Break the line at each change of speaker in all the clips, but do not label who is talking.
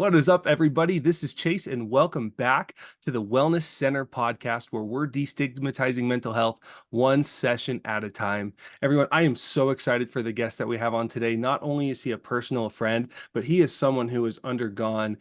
What is up, everybody? This is Chase, and welcome back to the Wellness Center podcast, where we're destigmatizing mental health one session at a time. Everyone, I am so excited for the guest that we have on today. Not only is he a personal friend, but he is someone who has undergone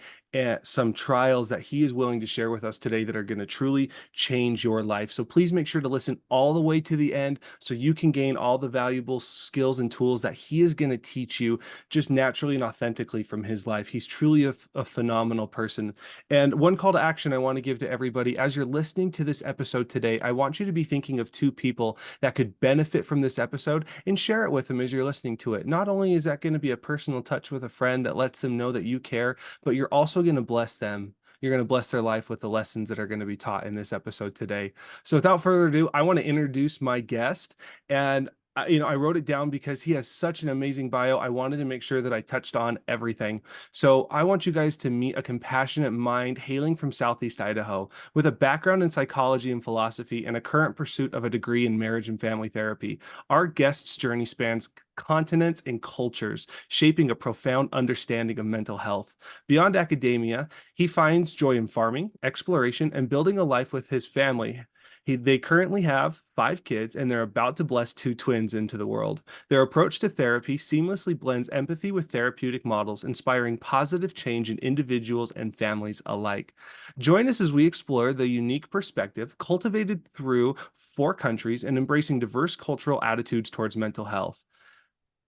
some trials that he is willing to share with us today that are going to truly change your life. So please make sure to listen all the way to the end so you can gain all the valuable skills and tools that he is going to teach you just naturally and authentically from his life. He's truly a phenomenal person. And one call to action I want to give to everybody as you're listening to this episode today, I want you to be thinking of two people that could benefit from this episode and share it with them as you're listening to it. Not only is that going to be a personal touch with a friend that lets them know that you care, but you're also going to bless them. You're going to bless their life with the lessons that are going to be taught in this episode today. So without further ado, I want to introduce my guest. And I wrote it down because he has such an amazing bio. I wanted to make sure that I touched on everything. So I want you guys to meet a compassionate mind hailing from Southeast Idaho with a background in psychology and philosophy and a current pursuit of a degree in marriage and family therapy. Our guest's journey spans continents and cultures, shaping a profound understanding of mental health. Beyond academia, he finds joy in farming, exploration, and building a life with his family. They currently have 5 kids, and they're about to bless 2 twins into the world. Their approach to therapy seamlessly blends empathy with therapeutic models, inspiring positive change in individuals and families alike. Join us as we explore the unique perspective cultivated through 4 countries and embracing diverse cultural attitudes towards mental health.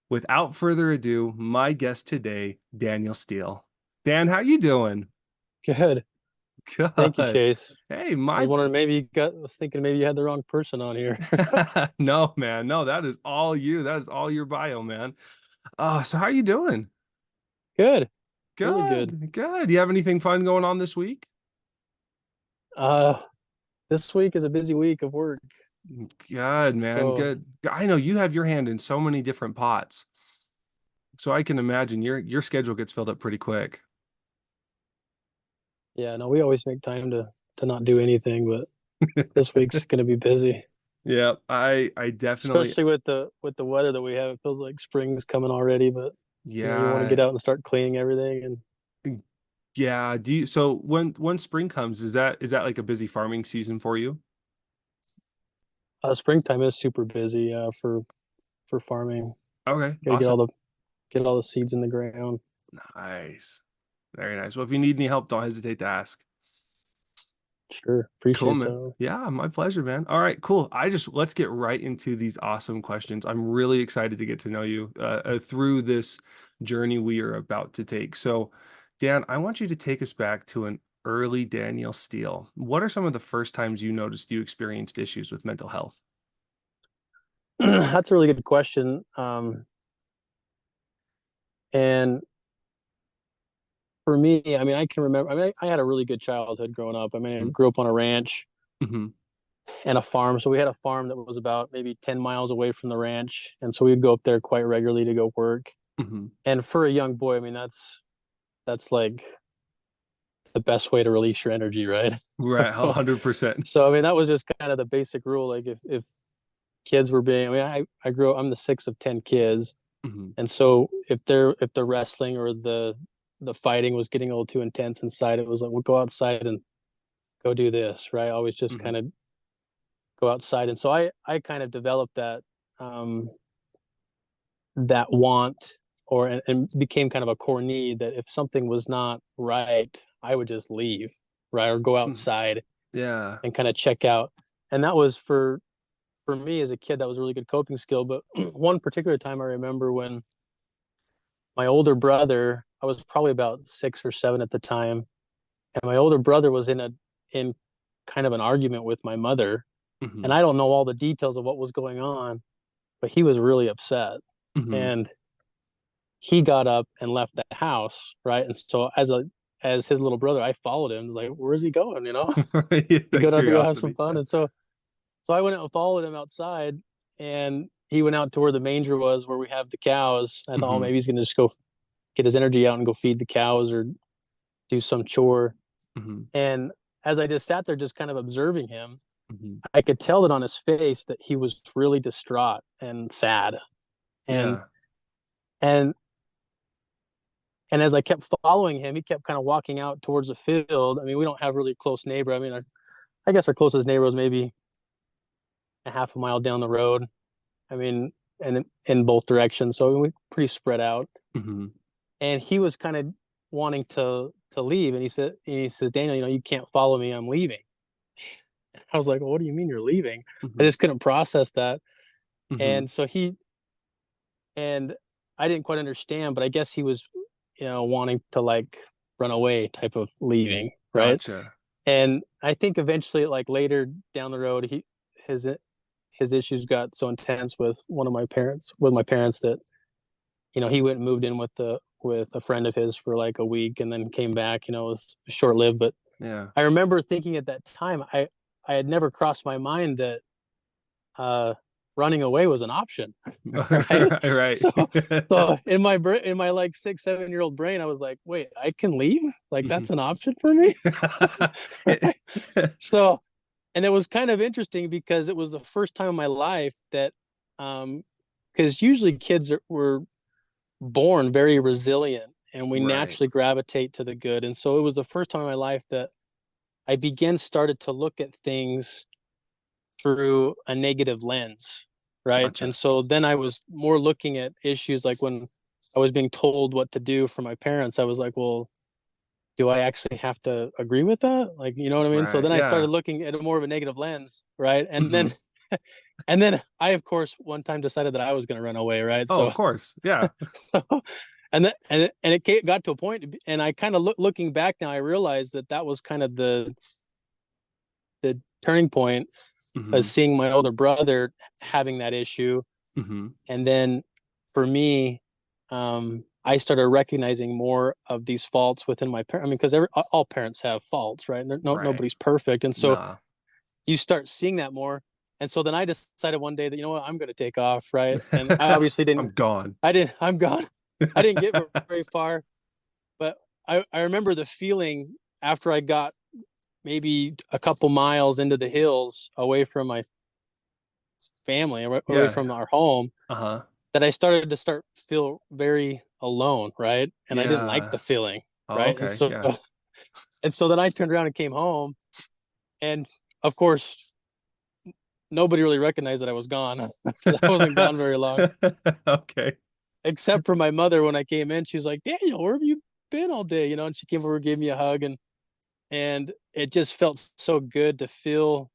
Without further ado, my guest today, Daniel Steele. Dan, how you doing?
Good. Thank you,
Good.
Chase.
Hey,
I was wondering, was thinking maybe you had the wrong person on here.
No, man. No, that is all you. That is all your bio, man. So how you doing?
Good. Really good.
Good. Good. You have anything fun going on this week?
Uh, this week is a busy week of work.
Good, man.
So
Good. I know you have your hand in so many different pots. So I can imagine your schedule gets filled up pretty quick.
yeah, no, we always make time to not do anything, but this week's gonna be busy.
Yeah, I definitely
Especially with the weather that we have. It feels like spring's coming already, but you want to
yeah.
get out and start cleaning everything. And
Yeah. Do you so when spring comes, is that like a busy farming season for you?
springtime is super busy for farming.
Okay,
Got to
awesome.
get all the seeds in the ground.
Nice. Very nice. Well, if you need any help, don't hesitate to ask.
Sure,
Cool,
appreciate
man.
that.
Yeah, my pleasure, man. All right, cool. Let's get right into these awesome questions. I'm really excited to get to know you through this journey we are about to take. So, Dan, I want you to take us back to an early Daniel Steele. What are some of the first times you noticed you experienced issues with mental health?
That's a really good question. And for me, I mean, I can remember. I mean, I had a really good childhood growing up. I mean, I grew up on a ranch
Mm-hmm.
and a farm. So we had a farm that was about maybe 10 miles away from the ranch, and so we'd go up there quite regularly to go work.
Mm-hmm.
And for a young boy, I mean, that's like the best way to release your energy, right?
Right,
So,
100%.
so I mean, that was just kind of the basic rule. Like if kids were being, I mean, I grew up. I'm the sixth of 10 kids,
Mm-hmm.
and so if the wrestling or the fighting was getting a little too intense inside, it was like, we'll go outside and go do this, right? Always just
Mm-hmm.
kind of go outside. And so I kind of developed um, that want and became kind of a core need that if something was not right, I would just leave, right? Or go
Mm-hmm.
outside
Yeah.
and kind of check out. And that was for me as a kid, that was a really good coping skill. But one particular time I remember when my older brother, I was probably about 6 or 7 at the time, and my older brother was in kind of an argument with my mother,
Mm-hmm.
and I don't know all the details of what was going on, but he was really upset,
Mm-hmm.
and he got up and left the house, right? And so as his little brother, I followed him. Like, where's he going? He
The
got out to go have some
curiosity.
fun, and so I went out and followed him outside, and he went out to where the manger was, where we have the cows. I thought, oh,
Mm-hmm.
maybe he's gonna just go get his energy out and go feed the cows or do some chore.
Mm-hmm.
And as I just sat there, just kind of observing him,
Mm-hmm.
I could tell that on his face that he was really distraught and sad. And
Yeah.
and And as I kept following him, he kept kind of walking out towards the field. I mean, we don't have really close neighbor. I mean, I guess our closest neighbor was maybe a half a mile down the road. I mean, and in both directions. So we pretty spread out.
Hmm.
And he was kind of wanting to leave. And he says, Daniel, you can't follow me. I'm leaving. I was like, well, what do you mean you're leaving? I
Hmm.
just couldn't process that.
Hmm.
And so and I didn't quite understand, but I guess he was, wanting to like run away type of leaving, right?
Gotcha.
And I think eventually, like later down the road, his his issues got so intense with my parents that he went and moved in with a friend of his for like a week and then came back. It was short lived, but
Yeah.
I remember thinking at that time, I had never crossed my mind that uh, running away was an option, right?
Right.
So, so in my like 6, 7 year old brain, I was like, wait, I can leave? Like
Mhm.
that's an option for me, right? So, and it was kind of interesting because it was the first time in my life that, because usually were born very resilient and we
Right.
naturally gravitate to the good, and so it was the first time in my life that I started to look at things through a negative lens, right? And
Gotcha.
so then I was more looking at issues like when I was being told what to do from my parents, I was like, well, do I actually have to agree with that? Like, you know what I mean? So
Right.
then I started
Yeah.
looking at a more of a negative lens, right? And
Hmm.
then and then I of course one time decided that I was going to run away, right?
Oh,
So
of course. Yeah.
and it got to a point, and I kind of looking back now, I realized that that was kind of the turning point, as
Hmm.
seeing my older brother having that issue.
Hmm.
And then for me, I started recognizing more of these faults within my parents. I mean, because all parents have faults, right?
Right.
Nobody's perfect. And so
Nah.
you start seeing that more. And so then I decided one day that, I'm going to take off, right? And I obviously
I'm gone.
I'm gone. I didn't get very far, but I remember the feeling after I got maybe a couple miles into the hills away from my family, away
Yeah.
from our home,
Uh-huh.
that I started to feel very alone, right? And I didn't like
Yeah.
the feeling,
Oh,
right?
okay. Yeah.
And so then I turned around and came home, and of course nobody really recognized that I was gone because I wasn't gone very long,
Okay.
except for my mother. When I came in, she was like, Daniel, where have you been all day? And she came over, gave me a hug, and it just felt so good to feel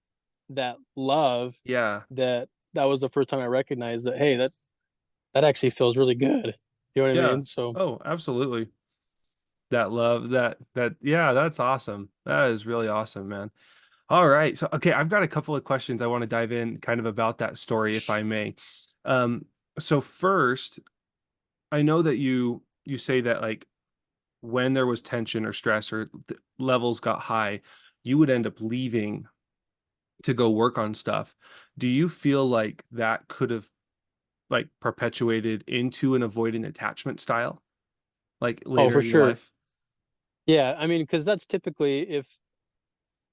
that love.
Yeah.
That was the first time I recognized that, hey, that actually feels really good. You know what I
Yeah.
mean? So
Oh, absolutely. That love, yeah, that's awesome. That is really awesome, man. All right. So, okay, I've got a couple of questions I want to dive in kind of about that story, if I may. Um, so first, I know that you say that like when there was tension or stress or levels got high, you would end up leaving to go work on stuff. Do you feel like that could have like perpetuated into an avoidant attachment style, like
oh,
later
for
in your
sure.
life?
Yeah, I mean, because that's typically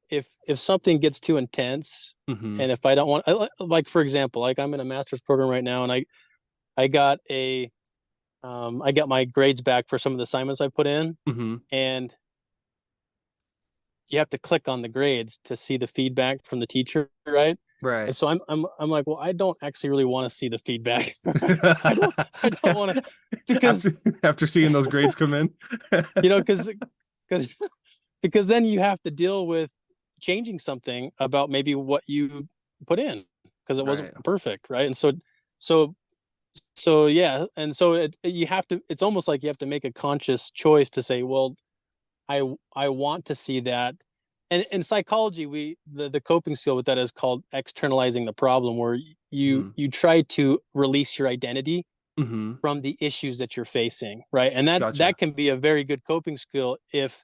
if something gets too intense,
Mm-hmm.
and if I don't want, like for example, like I'm in a master's program right now, and I got I got my grades back for some of the assignments I put in,
Mm-hmm.
and you have to click on the grades to see the feedback from the teacher, right? And
Right.
so I'm like, well, I don't actually really want to see the feedback. I don't I don't want to, because
after after seeing those grades come in.
you know because because then you have to deal with changing something about maybe what you put in because it wasn't
Right.
perfect, right? And so so yeah, and so you have to, it's almost like you have to make a conscious choice to say, well, I want to see that. And in psychology, the coping skill with that is called externalizing the problem, where
Mm-hmm.
you try to release your identity
Mm-hmm.
from the issues that you're facing, right? And that
Gotcha.
can be a very good coping skill if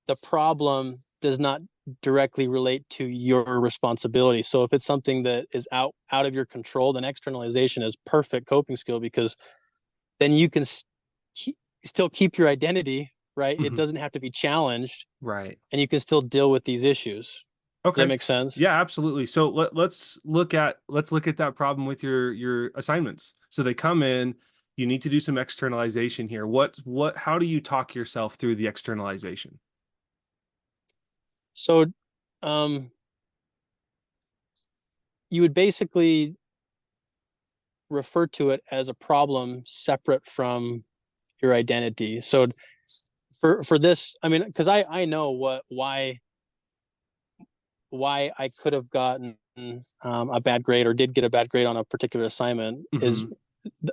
the problem does not directly relate to your responsibility. So if it's something that is out of your control, then externalization is perfect coping skill, because then you can still keep your identity, right? It
Mm-hmm.
doesn't have to be challenged,
Right.
and you can still deal with these issues. Does that
Okay.
make sense?
Yeah, absolutely. So let's look at that problem with your assignments. So they come in, you need to do some externalization here. How do you talk yourself through the externalization?
So, um, you would basically refer to it as a problem separate from your identity. So for this, I mean, because I know why I could have gotten a bad grade or did get a bad grade on a particular assignment is,
Hmm.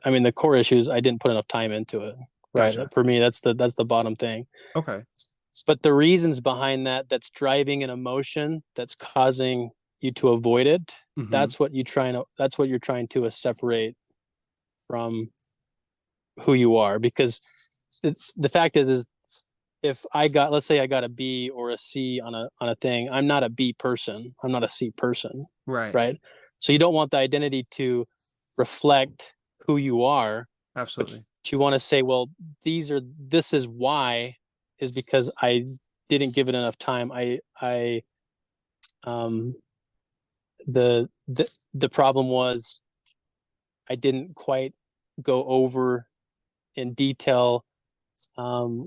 I mean, the core issue is I didn't put enough time into it. Right.
Gotcha.
For me, that's the bottom thing.
Okay.
But the reasons behind that's driving an emotion that's causing you to avoid it.
Hmm.
That's what you're trying to separate from who you are, because it's the fact is if let's say I got a B or a C on a thing, I'm not a B person. I'm not a C person,
Right.
right? So you don't want the identity to reflect who you are, but
Absolutely.
you want to say, well, this is why, is because I didn't give it enough time. I um the problem was I didn't quite go over in detail, um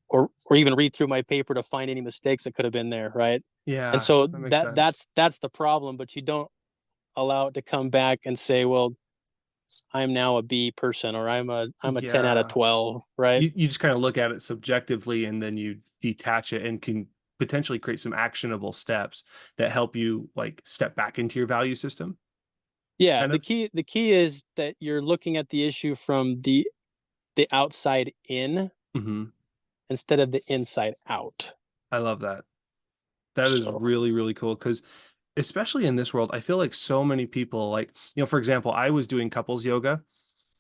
or even read through my paper to find any mistakes that could have been there, right? And
Yeah,
so
that makes sense.
that's the problem, but you don't allow it to come back and say, well, I'm now a B person, or I'm a 10 out of
Yeah.
12, right?
You just kind of look at it subjectively and then you detach it and can potentially create some actionable steps that help you like step back into your value system.
Yeah,
Kind of.
the key is that you're looking at the issue from the outside in
Hmm.
instead of the inside out.
I love that. That is
So
really, really cool because especially in this world, I feel like so many people like, for example, I was doing couples yoga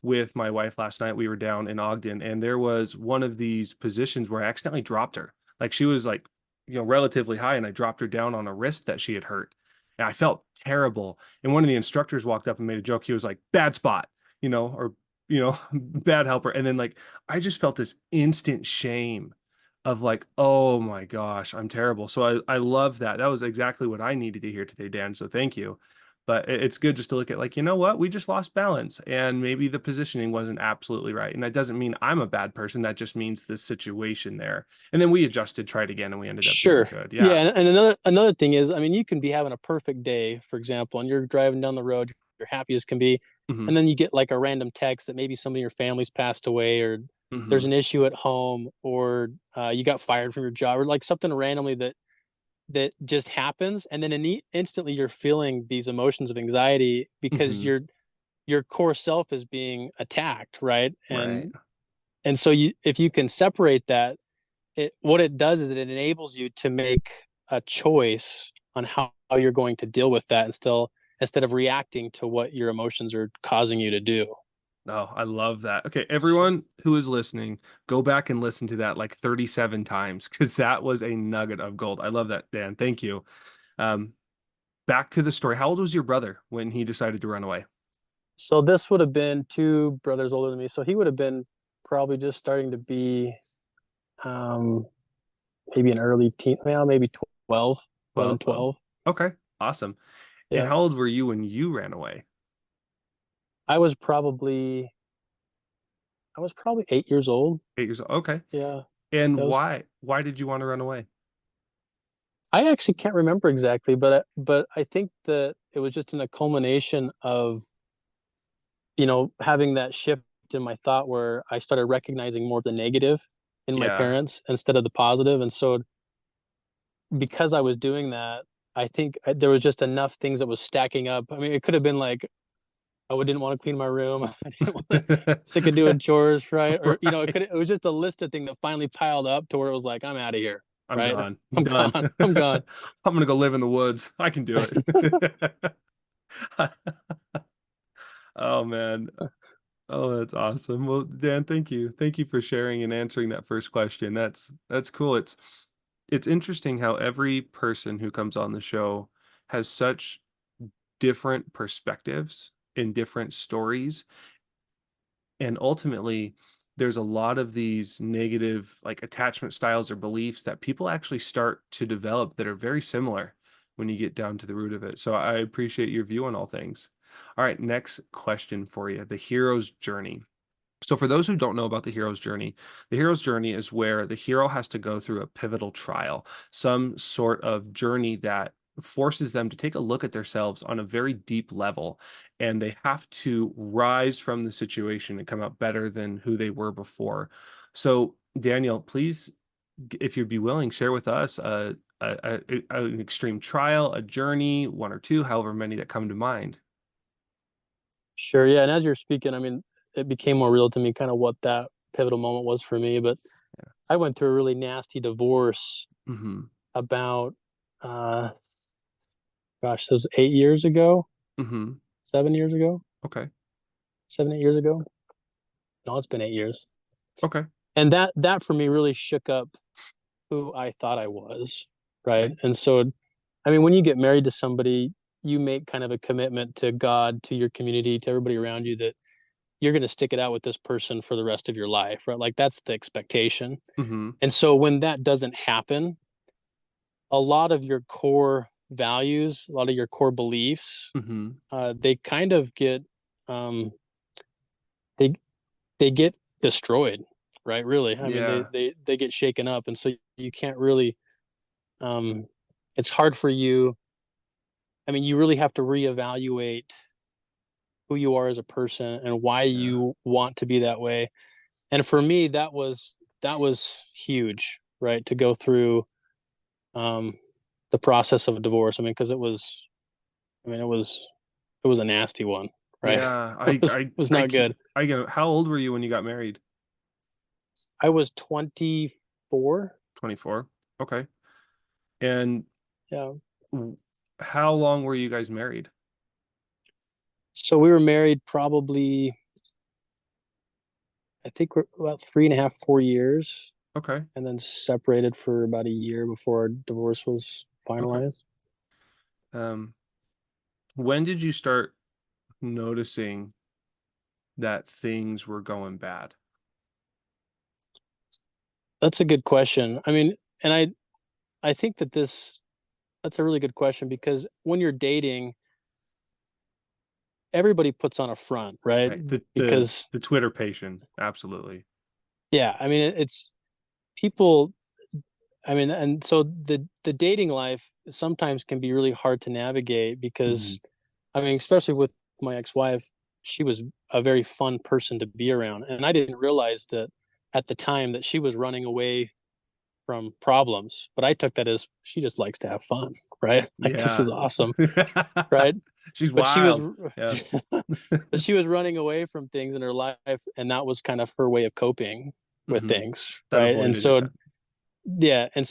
with my wife last night. We were down in Ogden, and there was one of these positions where I accidentally dropped her. Like she was like, relatively high, and I dropped her down on a wrist that she had hurt. And I felt terrible. And one of the instructors walked up and made a joke. He was like, bad spot, or, bad helper. And then like, I just felt this instant shame of like, oh my gosh, I'm terrible. So I love that. That was exactly what I needed to hear today, Dan. So thank you. But it's good just to look at like, you know what, we just lost balance and maybe the positioning wasn't absolutely right. And that doesn't mean I'm a bad person. That just means the situation there. And then we adjusted, tried again, and we ended up doing
sure.
good.
Yeah,
Yeah.
and another thing is, I mean, you can be having a perfect day, for example, and you're driving down the road, you're happy as can be,
Hmm.
and then you get like a random text that maybe somebody in your family's passed away, or there's
Hmm.
an issue at home, or you got fired from your job, or like something randomly that just happens, and then instantly you're feeling these emotions of anxiety because
Hmm.
your core self is being attacked, right?
Right.
And so if you can separate that, what it does is it enables you to make a choice on how you're going to deal with that, and still instead of reacting to what your emotions are causing you to do.
Oh, I love that. Okay,
So,
everyone who is listening, go back and listen to that like 37 times because that was a nugget of gold. I love that, Dan. Thank you. Um, Back to the story. How old was your brother when he decided to run away?
so this would have been two brothers older than me. So he would have been probably just starting to be, um, maybe an early teen, well, maybe 12, 11,
12, 12.
12.
Okay, awesome. And
Yeah.
how old were you when you ran away?
I was probably, I was probably 8 years old.
8 years old. Okay.
Yeah.
And
That was,
why did you want to run away?
I actually can't remember exactly, but I think that it was just in a culmination of, having that shift in my thought where I started recognizing more of the negative in my
Yeah.
parents instead of the positive. And so because I was doing that, I think there was just enough things that was stacking up. I mean, it could have been like, oh, I didn't want to clean my room. I didn't want to, sick of doing chores, right? Or,
Right.
it was just a list of things that finally piled up to where it was like, I'm out of here,
I'm
right?
gone. I'm
I'm
done.
gone. I'm gone.
I'm gonna go live in the woods. I can do it. Oh man. Oh, that's awesome. Well, Dan, thank you. Thank you for sharing and answering that first question. That's cool. It's interesting how every person who comes on the show has such different perspectives and different stories. And ultimately, there's a lot of these negative like attachment styles or beliefs that people actually start to develop that are very similar when you get down to the root of it. So I appreciate your view on all things. All right, next question for you. The hero's journey. So, for those who don't know about the hero's journey is where the hero has to go through a pivotal trial, some sort of journey that forces them to take a look at themselves on a very deep level. And they have to rise from the situation and come out better than who they were before. So, Daniel, please, if you'd be willing, share with us an extreme trial, a journey, one or two, however many that come to mind.
Sure. Yeah. And as you're speaking, I mean, it became more real to me kind of what that pivotal moment was for me. But I went through a really nasty divorce
Mm-hmm.
about, uh, gosh, this was 8 years ago,
Mm-hmm.
7 years ago,
Okay.
7, 8 years ago. No, it's been 8 years.
Okay.
And that for me really shook up who I thought I was. Right.
Okay.
And so, I mean, when you get married to somebody, you make kind of a commitment to God, to your community, to everybody around you that you're going to stick it out with this person for the rest of your life, right? Like that's the expectation.
Mm-hmm.
And so when that doesn't happen, a lot of your core values, a lot of your core beliefs,
Mm-hmm.
they kind of get um, they they get destroyed, right? Really, I mean,
Yeah.
they get shaken up, and so you can't really. Um, it's hard for you. I mean, you really have to reevaluate who you are as a person and why
Yeah.
you want to be that way. And for me, that was huge, right? To go through um, the process of a divorce. I mean, because I mean, it was a nasty one, right?
Yeah.
It was not good.
I get it. How old were you when you got married?
I was 24.
24. Okay. And
Yeah.
w- how long were you guys married?
So we were married probably, I think we're about 3.5, 4 years,
Okay.
and then separated for about a year before our divorce was
Okay.
finalized.
Um, when did you start noticing that things were going bad?
That's a good question. I mean, and I think that's a really good question because when you're dating, everybody puts on a front, right?
Right.
Because
The Twitter patient. Absolutely.
yeah, I mean it's people. I mean, and so the dating life sometimes can be really hard to navigate
Mm-hmm.
because I mean, especially with my ex-wife, she was a very fun person to be around, and I didn't realize that at the time that she was running away from problems, but I took that as she just likes to have fun, right? Like this is
Yeah.
awesome, right?
She's
But she was
wild. Yeah.
but she was running away from things in her life, and that was kind of her way of coping with
Mm-hmm.
things,
That
right? And
avoided it
so
then.
yeah, and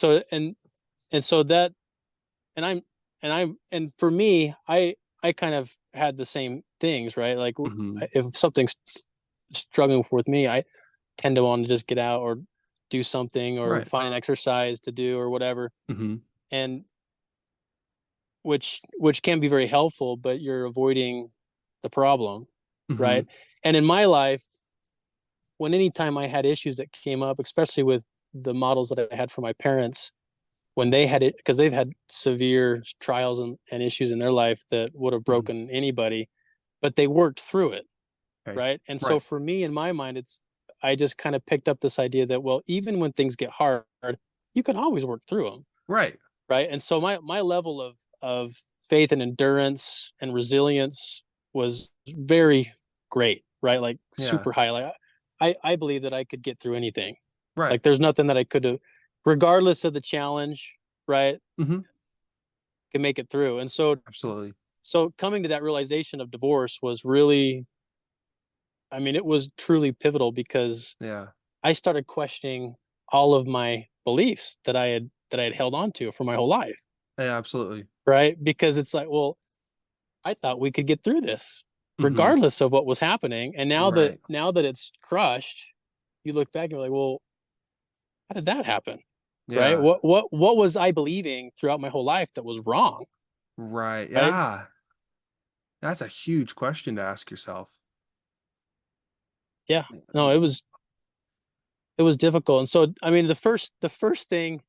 so that and I'm and for me, I kind of had the same things, right? Like
Mm-hmm.
if something's struggling with me, I tend to want to just get out or do something or
Right.
find an exercise to do or whatever.
Mm-hmm.
And which can be very helpful, but you're avoiding the problem,
Mm-hmm.
right? And in my life, when anytime I had issues that came up, especially with the models that I had from my parents, when they had it, because they've had severe trials and issues in their life that would have
Mm-hmm.
broken anybody, but they worked through it,
Okay.
right? And so
Right.
for me, in my mind, I just kind of picked up this idea that, well, even when things get hard, you can always work through them,
Right.
right? And so my level of faith and endurance and resilience was very great, right? Like
Yeah.
super high. Like I believe that I could get through anything.
Right.
Like there's nothing that I could have, regardless of the challenge, right?
Mm-hmm.
Can make it through. And so
Absolutely.
coming to that realization of divorce was really, I mean, it was truly pivotal because
Yeah.
I started questioning all of my beliefs that I had held on to for my whole life,
Yeah, absolutely.
right? Because it's like, well, I thought we could get through this
Mm-hmm.
regardless of what was happening. And
Right.
now that it's crushed, you look back and you're like, well, how did that happen? Right?
Yeah.
What was I believing throughout my whole life that was wrong?
Right.
Right?
Yeah. That's a huge question to ask yourself.
Yeah. No, it was difficult. And so I mean the first thing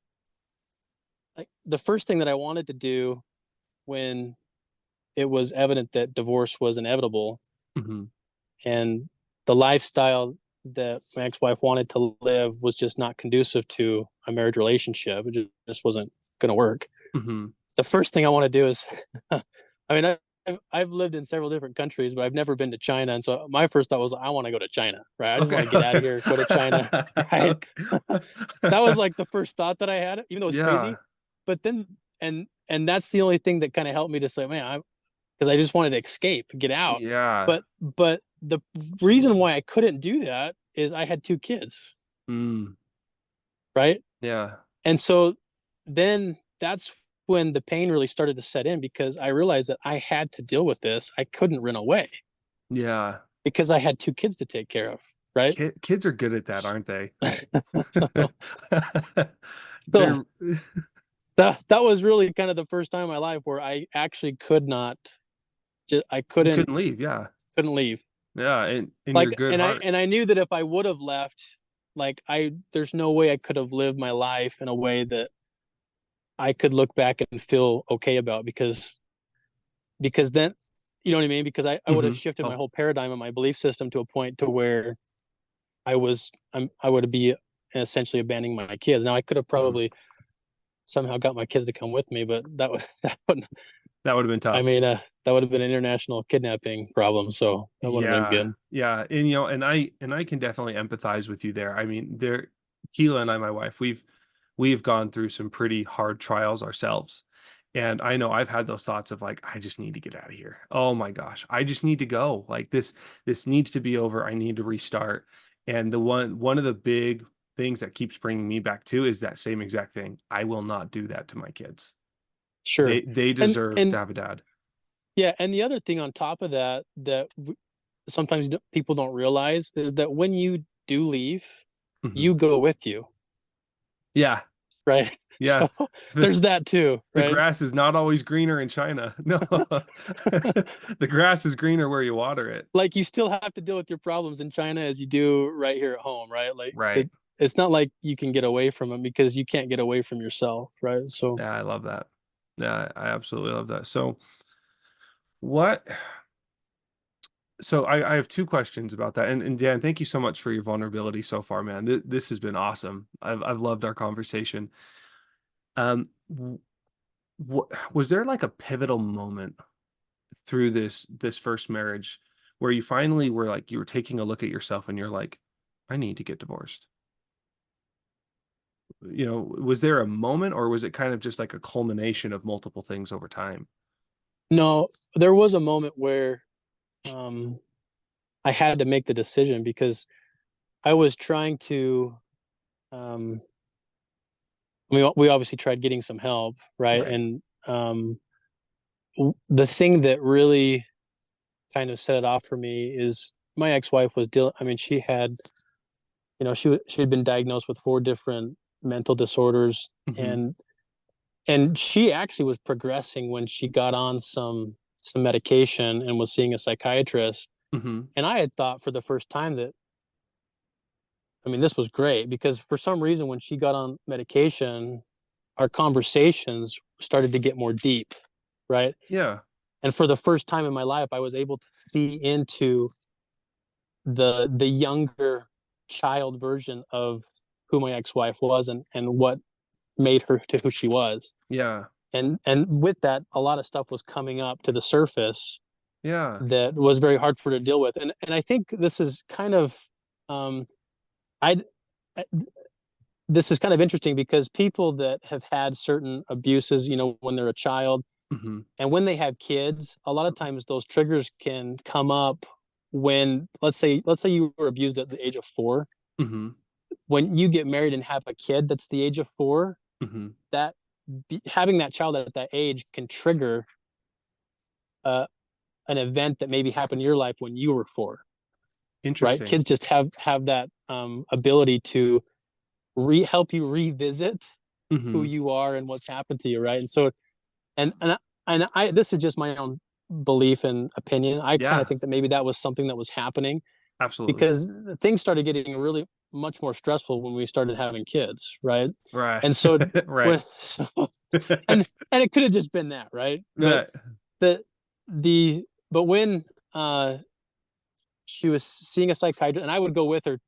that I wanted to do when it was evident that divorce was inevitable,
Hmm.
and the lifestyle that my ex-wife wanted to live was just not conducive to a marriage relationship. It just wasn't going to work.
Hmm.
The first thing I want to do is, I mean, I've lived in several different countries, but I've never been to China. And so my first thought was, I want to go to China, right? I just want
Okay.
to get out of here, go to China, right? That was like the first thought that I had, even though it was
Yeah.
crazy. But then, and that's the only thing that kind of helped me to say, man, because I just wanted to escape, get out.
Yeah.
But the reason
Absolutely.
why I couldn't do that is I had two kids,
Mm.
right?
Yeah.
And so then that's when the pain really started to set in, because I realized that I had to deal with this. I couldn't run away
Yeah.
because I had two kids to take care of, right?
Kids are good at that, aren't they?
so so
They're
that was really kind of the first time in my life where I actually could not just I
you
couldn't
couldn't leave. Yeah.
couldn't leave.
Yeah. And in your
Like,
good
and I
heart.
and I knew that if I would have left, like, there's no way I could have lived my life in a way that I could look back and feel okay about, because then, you know what I mean? Because I would have
Hmm.
shifted my
Oh.
whole paradigm and my belief system to a point to where I would be essentially abandoning my kids. Now I could have
Mhm.
probably somehow got my kids to come with me, but that would
That would have been
I
tough.
mean that would have been an international kidnapping problem, so that would have been
Yeah,
good.
yeah, and and I can definitely empathize with you there. I mean, Keela and I, my wife, we've gone through some pretty hard trials ourselves, and I know I've had those thoughts of like, I just need to get out of here. Oh my gosh, I just need to go. Like this needs to be over. I need to restart. And the one of the big things that keeps bringing me back to is that same exact thing. I will not do that to my kids.
Sure.
They
And
deserve to
and
have a dad.
yeah, and the other thing on top of that sometimes people don't realize is that when you do leave,
Mhm.
you go with you,
Yeah,
right?
yeah.
So there's that too,
The
right?
grass is not always greener in China. No, the grass is greener where you water it.
Like, you still have to deal with your problems in China as you do right here at home, right? Like,
Right.
it's not like you can get away from them, because you can't get away from yourself, right? So
Yeah, I love that. Yeah, I absolutely love that. So what? So I have two questions about that. And Dan, thank you so much for your vulnerability so far, man. This has been awesome. I've loved our conversation. W was there like a pivotal moment through this first marriage where you finally were like you were taking a look at yourself and you're like, I need to get divorced? Was there a moment or was it kind of just like a culmination of multiple things over time?
no, there was a moment where um, I had to make the decision, because I was trying to. Um, we obviously tried getting some help, right?
Right.
And the thing that really kind of set it off for me is my ex-wife was dealing. I mean, she had, she had been diagnosed with four different mental disorders,
Hmm.
and she actually was progressing when she got on some medication and was seeing a psychiatrist.
Hmm.
And I had thought for the first time that, I mean, this was great, because for some reason when she got on medication, our conversations started to get more deep, right?
Yeah.
And for the first time in my life, I was able to see into the younger child version of who my ex-wife was, and what made her to who she was.
Yeah.
And with that, a lot of stuff was coming up to the surface
Yeah.
that was very hard for her to deal with. And I think this is kind of um I this is kind of interesting, because people that have had certain abuses, when they're a child,
Hmm.
and when they have kids, a lot of times those triggers can come up when, let's say you were abused at the age of 4.
Hmm.
When you get married and have a kid that's the age of 4,
Hmm.
that having that child at that age can trigger uh, an event that maybe happened in your life when you were 4, right?
Interesting.
Kids just have that ability to help you revisit who
Hmm.
you are and what's happened to you, right? And so, and I this is just my own belief and opinion. I kind of
Yeah,
think that maybe that was something that was happening,
absolutely.
because things started getting really much more stressful when we started having kids, right?
Right.
And so
Right.
when so, and it could have just been that, right? But
That
the but when uh she was seeing a psychiatrist, and I would go with her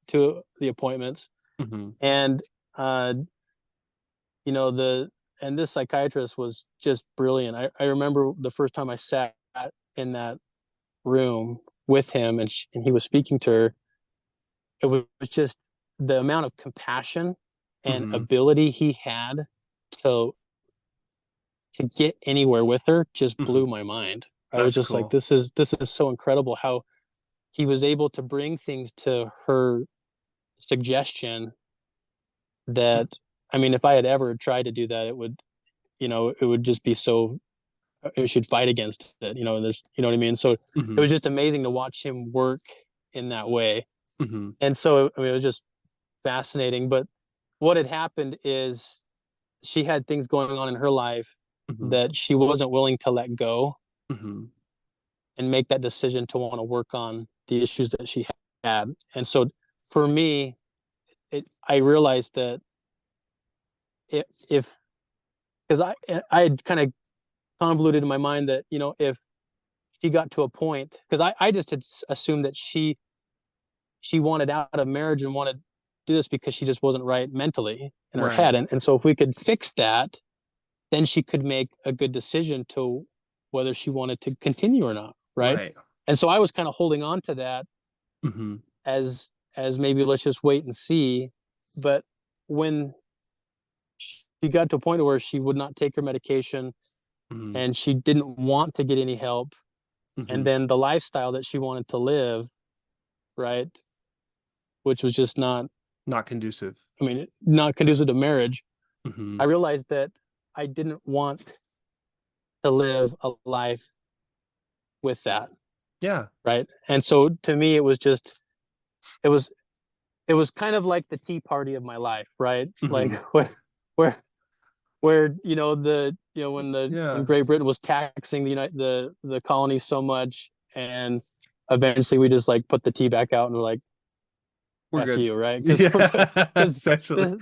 to the appointments,
Hmm.
and uh you know the and this psychiatrist was just brilliant. I remember the first time I sat in that room with him, and he was speaking to her. It was just the amount of compassion and
Hmm.
ability he had to get anywhere with her just
Hmm.
blew my mind. I was
That's
just like,
cool.
this is so incredible how he was able to bring things to her suggestion that, I mean, if I had ever tried to do that, it would just be so, we should fight against it. There's, you know what I mean? So it
Hmm.
was just amazing to watch him work in that way.
Hmm.
And so, I mean, it was just fascinating. But what had happened is she had things going on in her life
Hmm.
that she wasn't willing to let go
Hmm.
and make that decision to want to work on the issues that she had. And so for me, I realized that if because I had kind of convoluted in my mind that if she got to a point, because I just had assumed that she wanted out of marriage and wanted to do this because she just wasn't right mentally in her
Right.
head, and so if we could fix that, then she could make a good decision to whether she wanted to continue or not, right?
Right.
And so I was kind of holding on to that
Hmm.
as maybe let's just wait and see. But when she got to a point where she would not take her medication
Hmm.
and she didn't want to get any help, and
Hmm.
then the lifestyle that she wanted to live, right, which was just not,
Not conducive.
I mean, not conducive to marriage,
Hmm.
I realized that I didn't want to live a life with that,
Yeah.
right? And so to me, it was it was kind of like the tea party of my life, right? Like
Hmm.
where where when
Yeah.
Great Britain was taxing the colonies so much, and eventually we just like put the tea back out and we're like,
We're
F
good.
you, right? Because
Yeah.
because
Essentially.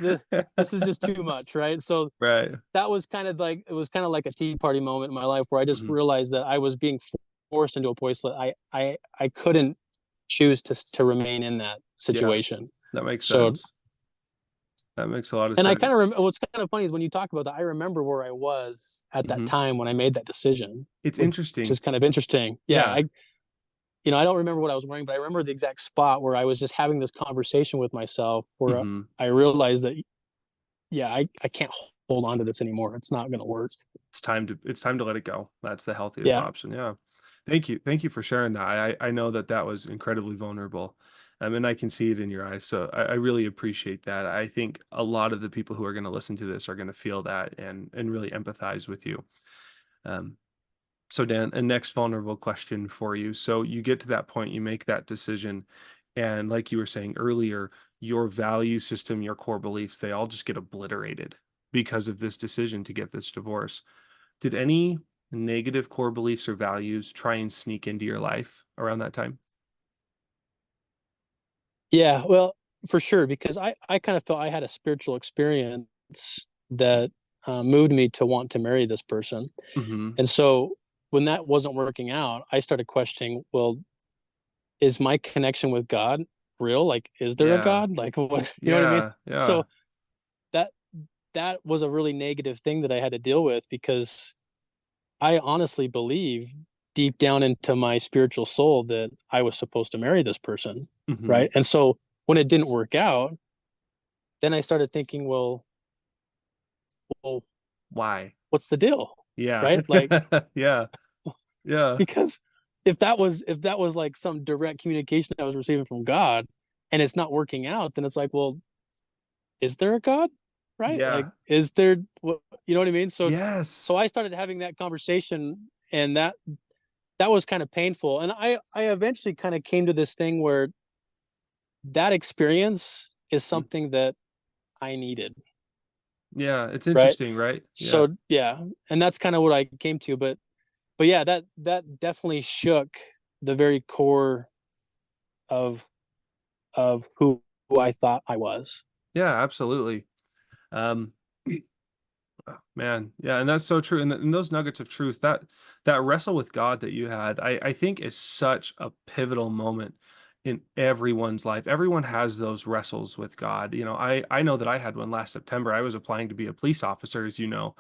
this is just too much, right? So
Right.
that was kind of like, it was kind of like a tea party moment in my life where I just
Hmm.
realized that I was being forced into a place that I couldn't choose to remain in that
Yeah.
situation.
That makes
So,
sense. That makes a lot of
and I kind
sense.
of what's kind of funny is when you talk about that, I remember where I was at that
Hmm.
time when I made that decision,
It's
which
interesting.
is kind of interesting. Yeah,
Yeah.
I don't remember what I was wearing, but I remember the exact spot where I was just having this conversation with myself where
Hmm.
I realized that, yeah, I can't hold on to this anymore. It's not going to work.
It's time to let it go. That's the healthiest
Yeah.
option. Yeah. Thank you. Thank you for sharing that. I know that that was incredibly vulnerable. And I can see it in your eyes. So I really appreciate that. I think a lot of the people who are going to listen to this are going to feel that and really empathize with you. Um, so Dan, a next vulnerable question for you. So you get to that point, you make that decision, and like you were saying earlier, your value system, your core beliefs, they all just get obliterated because of this decision to get this divorce. Did any negative core beliefs or values try and sneak into your life around that time?
Yeah, well, for sure, because I kind of felt I had a spiritual experience that moved me to want to marry this person.
Hmm.
And so when that wasn't working out, I started questioning, well, is my connection with God real? Like, is there a
Yeah.
God? Like, what, you know what I mean?
Yeah. Yeah.
So that that was a really negative thing that I had to deal with, because I honestly believe deep down into my spiritual soul that I was supposed to marry this person,
Hmm.
right? And so when it didn't work out, then I started thinking, well,
Why?
what's the deal,
Yeah.
right? Like,
Yeah. Yeah.
because if that was like some direct communication I was receiving from God, and it's not working out, then it's like, well, is there a God, right? Like,
Yeah.
is there what, you know what I mean? So
Yes.
I started having that conversation, and that was kind of painful, and I eventually kind of came to this thing where that experience is
Mm.
something that I needed,
Yeah. It's
right?
interesting, right? Yeah.
So yeah, and that's kind of what I came to. But yeah, that definitely shook the very core of who I thought I was.
Yeah, absolutely. Um, Man, yeah, and that's so true. And those nuggets of truth, that wrestle with God that you had, I think is such a pivotal moment in everyone's life. Everyone has those wrestles with God. I know that I had one last September. I was applying to be a police officer, as you know,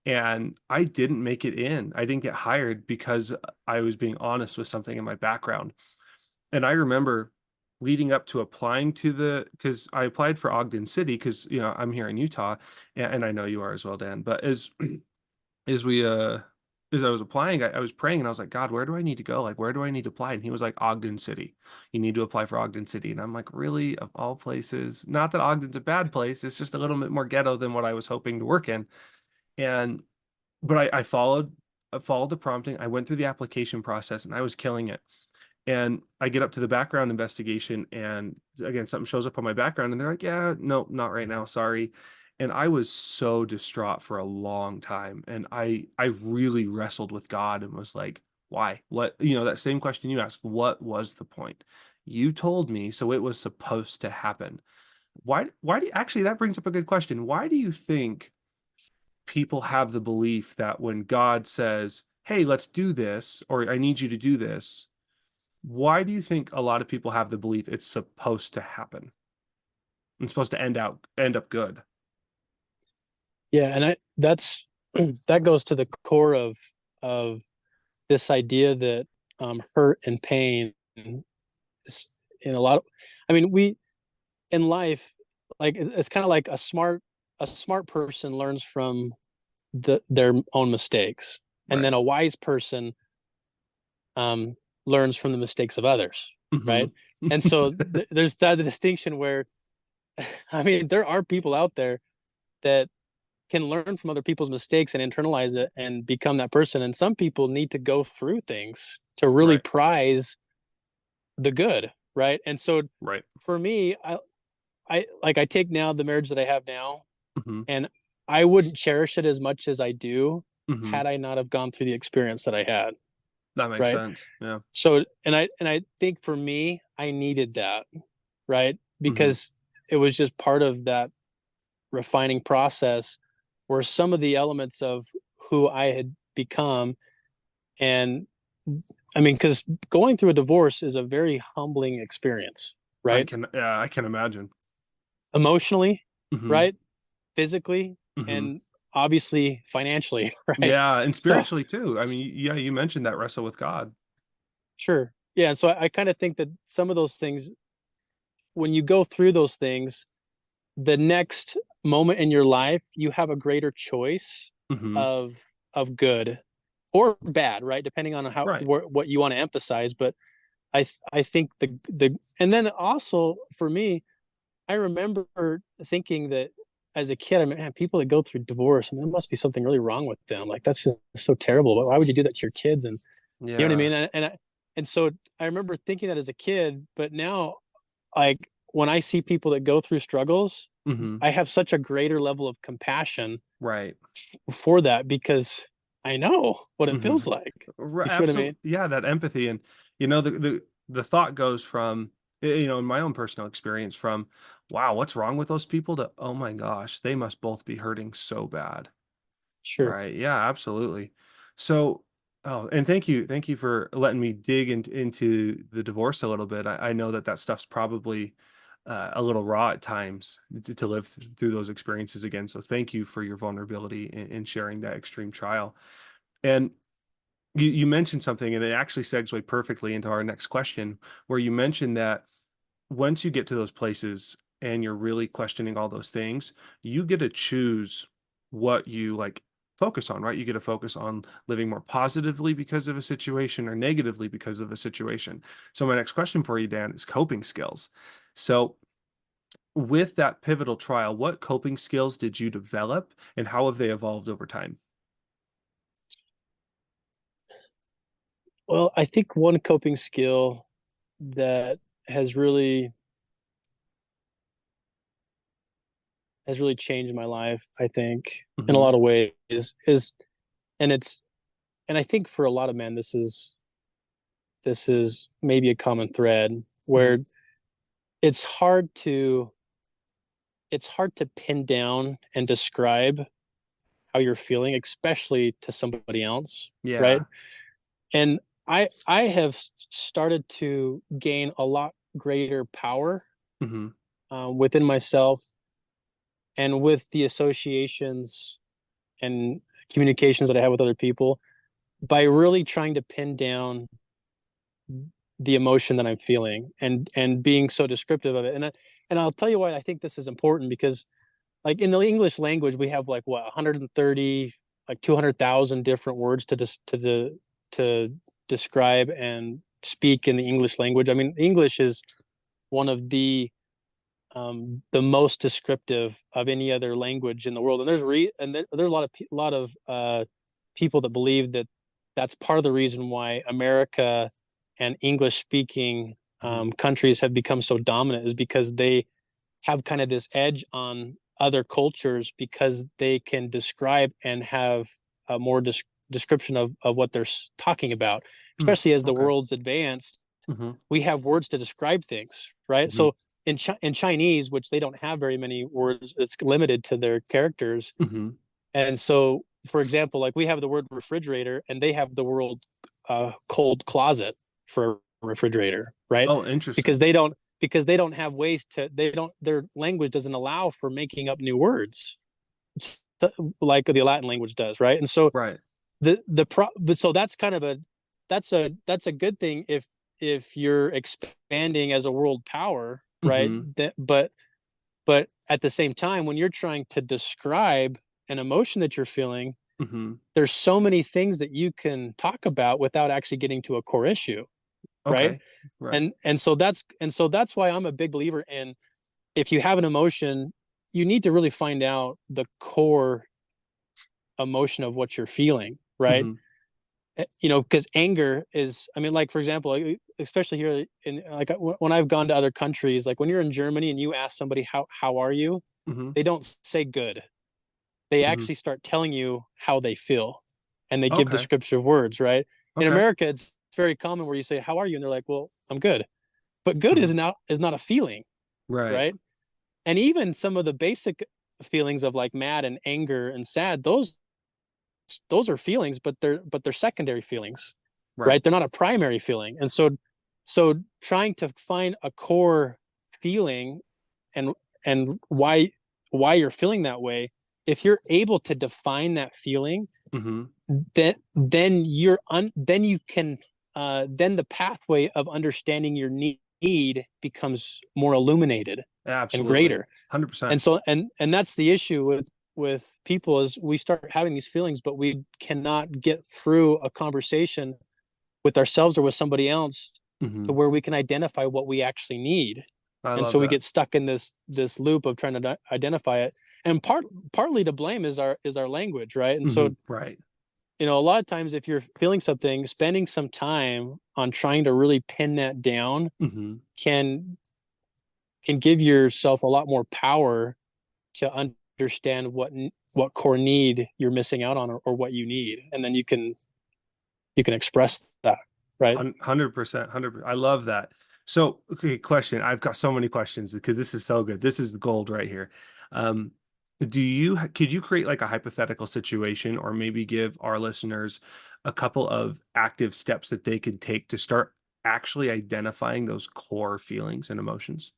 and I didn't make it in. I didn't get hired because I was being honest with something in my background. And I remember leading up to applying to because I applied for Ogden City because I'm here in Utah, and I know you are as well, Dan. But as we as I was applying, I was praying and I was like, God, where do I need to go? Like, where do I need to apply? And he was like, Ogden City. You need to apply for Ogden City. And I'm like, really, of all places? Not that Ogden's a bad place. It's just a little bit more ghetto than what I was hoping to work in. And but I followed the prompting. I went through the application process and I was killing it. And I get up to the background investigation, and again, something shows up on my background, and they're like, "Yeah, no, not right now, sorry." And I was so distraught for a long time, and I really wrestled with God and was like, "Why? What?" That same question you asked. What was the point? You told me, so it was supposed to happen. Why do you, actually, that brings up a good question. Why do you think people have the belief that when God says, "Hey, let's do this," or "I need you to do this," why do you think a lot of people have the belief it's supposed to happen? It's supposed to end up good.
Yeah, and that's that goes to the core of this idea that hurt and pain is in a lot of, I mean, we in life, like it's kind of like a smart person learns from their own mistakes, and
Right.
then a wise person learns from the mistakes of others, right?
Hmm.
And so there's that distinction where, I mean, there are people out there that can learn from other people's mistakes and internalize it and become that person. And some people need to go through things to really
Right.
prize the good, right? And so
Right.
for me, I take now the marriage that I have now,
Hmm.
and I wouldn't cherish it as much as I do
Hmm.
had I not have gone through the experience that I had,
That makes
right?
sense. Yeah.
So and I think for me, I needed that, right?
Hmm.
Because it was just part of that refining process where some of the elements of who I had become, and I mean, because going through a divorce is a very humbling experience,
I
right?
can, yeah, I can imagine.
Emotionally,
Hmm.
right? Physically,
Hmm.
and obviously financially, right?
Yeah, and
So
spiritually too. I mean, yeah, you mentioned that wrestle with God.
sure. Yeah. So I kind of think that some of those things, when you go through those things, the next moment in your life, you have a greater choice
Hmm.
of of good or bad, right? Depending on
Right.
what you want to emphasize. But I think the and then also for me, I remember thinking that as a kid, I mean, man, people that go through divorce, I mean, there must be something really wrong with them. Like that's just so terrible. Why would you do that to your kids? And you know what I
Yeah.
mean? And so I remember thinking that as a kid, but now, like when I see people that go through struggles,
Hmm.
I have such a greater level of compassion
Right.
for that because I know what it
Hmm.
feels like. You see what I
Absolutely.
mean?
Yeah, that empathy. And the thought goes from, in my own personal experience, from, wow, what's wrong with those people, to, oh my gosh, they must both be hurting so bad.
Sure.
Right. Yeah, absolutely. So, oh, and thank you for letting me dig into the divorce a little bit. I know that stuff's probably a little raw at times to live through those experiences again. So thank you for your vulnerability in sharing that extreme trial. And you mentioned something, and it actually segues perfectly into our next question, where you mentioned that once you get to those places and you're really questioning all those things, you get to choose what you like focus on, right? You get to focus on living more positively because of a situation or negatively because of a situation. So my next question for you, Dan, is coping skills. So with that pivotal trial, what coping skills did you develop and how have they evolved over time?
Well, I think one coping skill that has really has really changed my life, I think, in a
Hmm.
lot of ways is and it's and I think for a lot of men this is maybe a common thread
Hmm.
where it's hard to it's hard to pin down and describe how you're feeling, especially to somebody else, right?
Yeah.
And I have started to gain a lot greater power
Hmm.
within myself and with the associations and communications that I have with other people by really trying to pin down the emotion that I'm feeling and being so descriptive of it. And I'll tell you why I think this is important, because like in the English language we have like what 130 like 200,000 different words to describe and speak in the English language. I mean, English is one of the most descriptive of any other language in the world. And there's a lot of people that believe that that's part of the reason why America and English speaking
Hmm.
countries have become so dominant, is because they have kind of this edge on other cultures because they can describe and have a more description of what they're talking about, especially as the
Okay.
world's advanced.
Hmm.
We have words to describe things, right?
Hmm.
So in Chinese, which they don't have very many words, it's limited to their characters.
Hmm.
And so, for example, like we have the word refrigerator, and they have the word cold closet for refrigerator, right?
Oh, interesting.
Because they don't have ways to they don't their language doesn't allow for making up new words like the Latin language does, right? And so
Right.
the pro so that's kind of a good thing if you're expanding as a world power, right?
Hmm.
But at the same time, when you're trying to describe an emotion that you're feeling,
Hmm.
there's so many things that you can talk about without actually getting to a core issue, right?
Okay. Right.
And so that's why I'm a big believer in, if you have an emotion, you need to really find out the core emotion of what you're feeling, right?
Hmm.
Because anger is, I mean, like for example, especially here in like when I've gone to other countries, like when you're in Germany and you ask somebody how are you,
Hmm.
they don't say good. They
Hmm.
actually start telling you how they feel, and they give
Okay.
descriptive words, right? In
Okay.
America, it's very common where you say how are you, and they're like, well, I'm good. But good
Hmm.
is not a feeling,
Right.
right? And even some of the basic feelings of like mad and anger and sad, those are feelings, but they're secondary feelings,
Right.
right? They're not a primary feeling. And so trying to find a core feeling and why you're feeling that way, if you're able to define that feeling,
Hmm.
then you can then the pathway of understanding your need becomes more illuminated and
Absolutely.
greater.
100%.
And that's the issue with people, is we start having these feelings, but we cannot get through a conversation with ourselves or with somebody else to
Hmm.
where we can identify what we actually need.
I
And
love
so we
that.
get stuck in this loop of trying to identify it. And partly to blame is our language, right? And so,
Right.
a lot of times if you're feeling something, spending some time on trying to really pin that down
Hmm.
can give yourself a lot more power to understand what core need you're missing out on, or what you need, and then you can express that, right?
100%. 100%. I love that. So, okay, question. I've got so many questions because this is so good. This is the gold right here. Um, could you create like a hypothetical situation or maybe give our listeners a couple of active steps that they could take to start actually identifying those core feelings and emotions?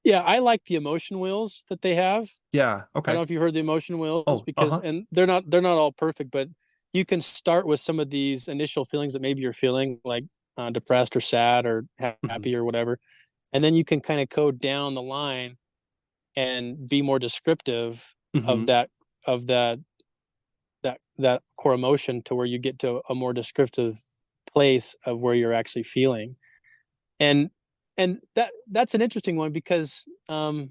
Yeah, I like the emotion wheels that they have.
Yeah.
I don't
Okay.
know if you heard the emotion wheels,
Oh, uh-huh.
and they're not all perfect, but you can start with some of these initial feelings that maybe you're feeling, like depressed or sad or
Hmm.
happy or whatever, and then you can kind of code down the line and be more descriptive of
Hmm.
that core emotion, to where you get to a more descriptive place of where you're actually feeling. And and that's an interesting one, because I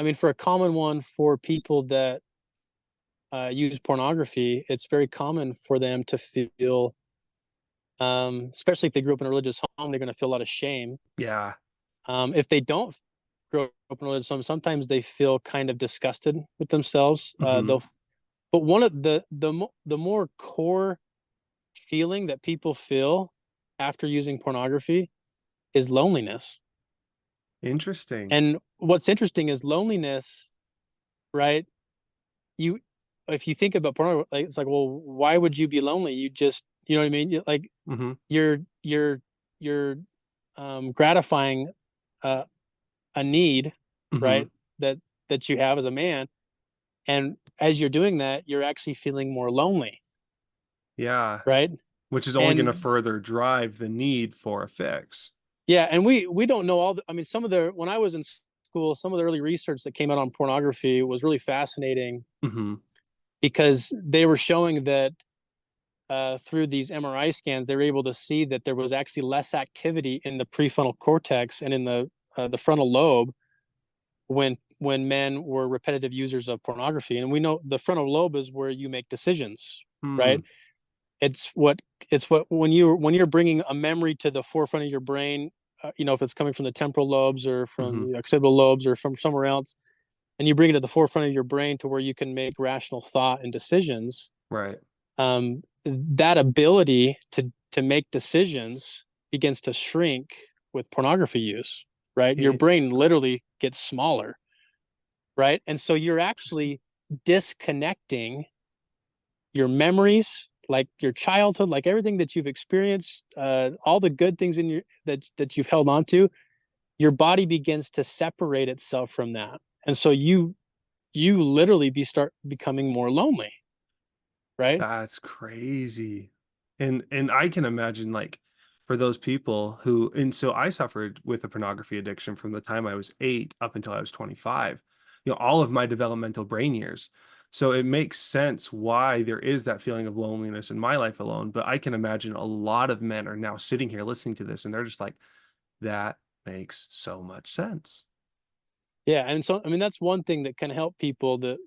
mean, for a common one for people that use pornography, it's very common for them to feel, especially if they grew up in a religious home, they're going to feel a lot of shame.
Yeah.
If they don't grow up in a religious home, sometimes they feel kind of disgusted with themselves.
Hmm.
But one of the more core feeling that people feel after using pornography is loneliness.
Interesting.
And what's interesting is loneliness, right? you if you think about porn, like it's like, well, why would you be lonely? You just, you know what I mean? Like
Mm-hmm.
you're you're you're gratifying uh, a need,
Mm-hmm.
right? That that you have as a man, and as you're doing that, you're actually feeling more lonely,
Yeah.
right?
Which is only going to
And
further drive the need for a fix.
yeah, and we don't know all the, I mean, some of the, when I was in school, some of the early research that came out on pornography was really fascinating
Mm-hmm.
because they were showing that through these MRI scans, they were able to see that there was actually less activity in the prefrontal cortex and in the frontal lobe when men were repetitive users of pornography. And we know the frontal lobe is where you make decisions, right?
Hmm.
It's what it's what when you're bringing a memory to the forefront of your brain, if it's coming from the temporal lobes or from
Mm-hmm.
the occipital lobes or from somewhere else, and you bring it to the forefront of your brain to where you can make rational thought and decisions.
Right.
That ability to make decisions begins to shrink with pornography use, right? Your
It,
brain literally gets smaller, right? And so you're
Interesting.
actually disconnecting your memories, like your childhood, like everything that you've experienced, all the good things in your that you've held on to. Your body begins to separate itself from that, and so you literally start becoming more lonely, right?
That's crazy. And I can imagine like for those people who and so I suffered with a pornography addiction from the time I was 8 up until I was 25. All of my developmental brain years. So it makes sense why there is that feeling of loneliness in my life alone, but I can imagine a lot of men are now sitting here listening to this and they're just like that makes so much sense.
Yeah, and so I mean that's one thing that can help people that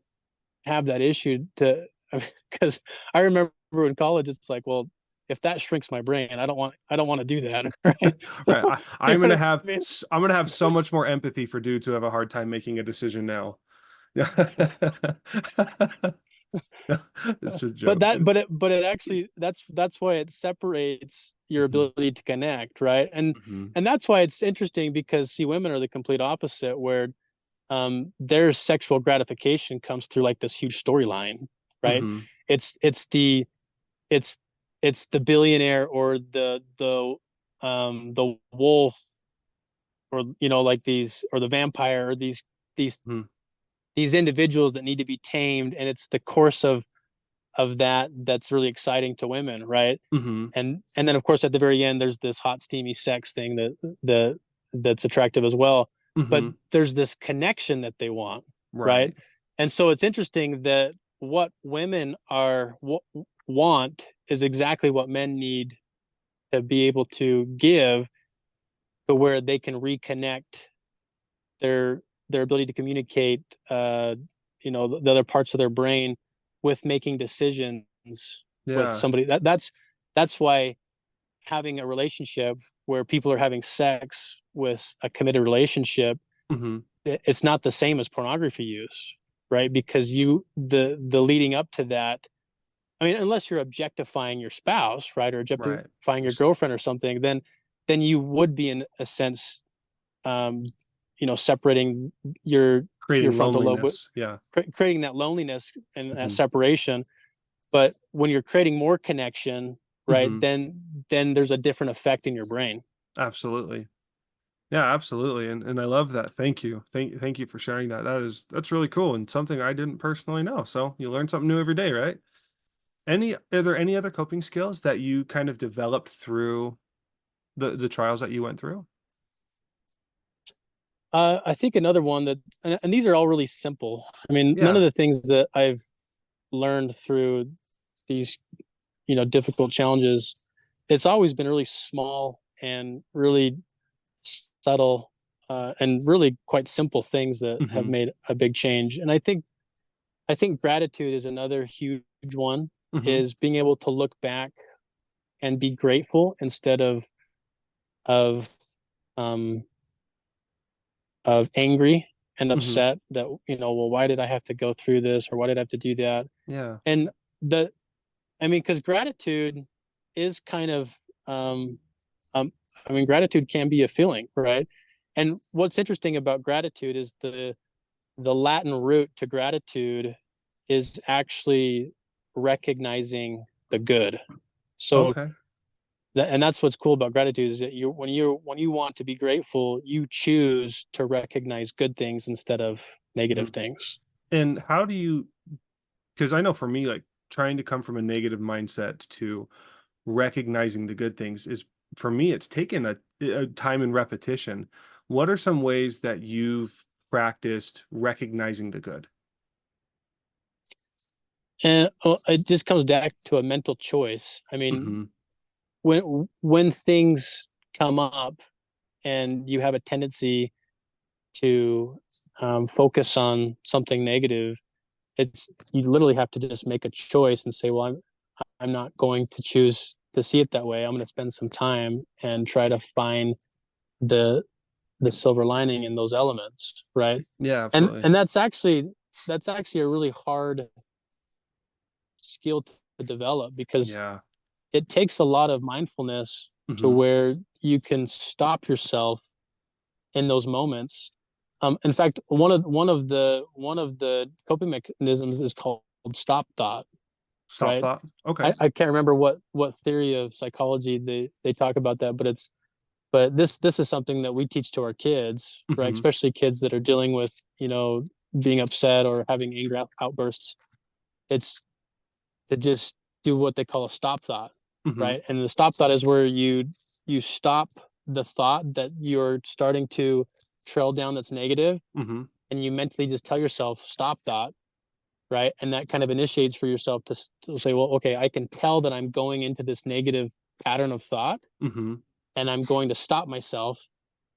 have that issue to, because I remember in college it's like, well, if that shrinks my brain, I don't want to do that, right?
Right.
So, you know what I mean?
I'm gonna have so much more empathy for dudes who have a hard time making a decision now. Yeah. It's a
But
joke.
that but it actually, that's why it separates your
Mhm.
ability to connect, right?
Mhm.
And that's why it's interesting, because see, women are the complete opposite, where their sexual gratification comes through like this huge storyline, right?
Mhm.
It's it's it's the billionaire or the wolf, or like these, or the vampire, or these
Mhm.
these individuals that need to be tamed, and it's the course of that's really exciting to women, right?
Mhm.
And then of course at the very end there's this hot steamy sex thing that's attractive as well, but
Mhm.
there's this connection that they want, right?
Right.
And so it's interesting that what women want is exactly what men need to be able to give, to where they can reconnect their ability to communicate, the other parts of their brain, with making decisions with
Yeah.
somebody. That's why having a relationship where people are having sex with a committed relationship,
Mhm.
it's not the same as pornography use, right? Because the leading up to that, I mean, unless you're objectifying your spouse, right, or
Right.
objectifying your
Just
girlfriend or something, then you would be in a sense, um, separating your
creating
frontal lobe,
loneliness. Yeah.
creating that loneliness and that
Mhm.
separation. But when you're creating more connection, right,
Mhm.
then there's a different effect in your brain.
Absolutely. Yeah, absolutely. And I love that. Thank you. Thank you for sharing that. That's really cool and something I didn't personally know. So you learn something new every day, right? Are there any other coping skills that you kind of developed through the trials that you went through?
I think another one that, and these are all really simple. I mean, none of
Yeah.
the things that I've learned through these, difficult challenges, it's always been really small and really subtle, and really quite simple things that have
Hmm.
made a big change. And I think gratitude is another huge one.
Hmm.
Is being able to look back and be grateful instead of um, angry and
Hmm.
upset that, well, why did I have to go through this, or why did I have to do that?
Yeah.
And the I mean, because gratitude is kind of, um, um, I mean, gratitude can be a feeling, right? And what's interesting about gratitude is the Latin root to gratitude is actually recognizing the good. So
Okay.
and that's what's cool about gratitude is that when you want to be grateful, you choose to recognize good things instead of negative
Mhm.
things.
And how do you, because I know for me, like trying to come from a negative mindset to recognizing the good things is, for me, it's taken a time and repetition. What are some ways that you've practiced recognizing the good?
And it just comes back to a mental choice. I mean,
Hmm.
when things come up and you have a tendency to focus on something negative, it's you literally have to just make a choice and say, well, I'm not going to choose to see it that way. I'm going to spend some time and try to find the the silver lining in those elements, right?
Yeah,
and
absolutely.
and that's actually a really hard skill to develop because
Yeah.
it takes a lot of mindfulness to
Hmm.
where you can stop yourself in those moments. In fact, one of the coping mechanisms is called stop thought,
Stop
right?
thought. Okay.
I can't remember what theory of psychology they talk about that, but this is something that we teach to our kids, right?
Hmm.
Especially kids that are dealing with being upset or having anger outbursts. It's to just do what they call a stop thought,
Hmm.
right? And the stop thought is where you stop the thought that you're starting to trail down that's negative,
Hmm.
and you mentally just tell yourself stop thought, right? And that kind of initiates for yourself to say, well, okay, I can tell that I'm going into this negative pattern of thought,
Hmm.
and I'm going to stop myself,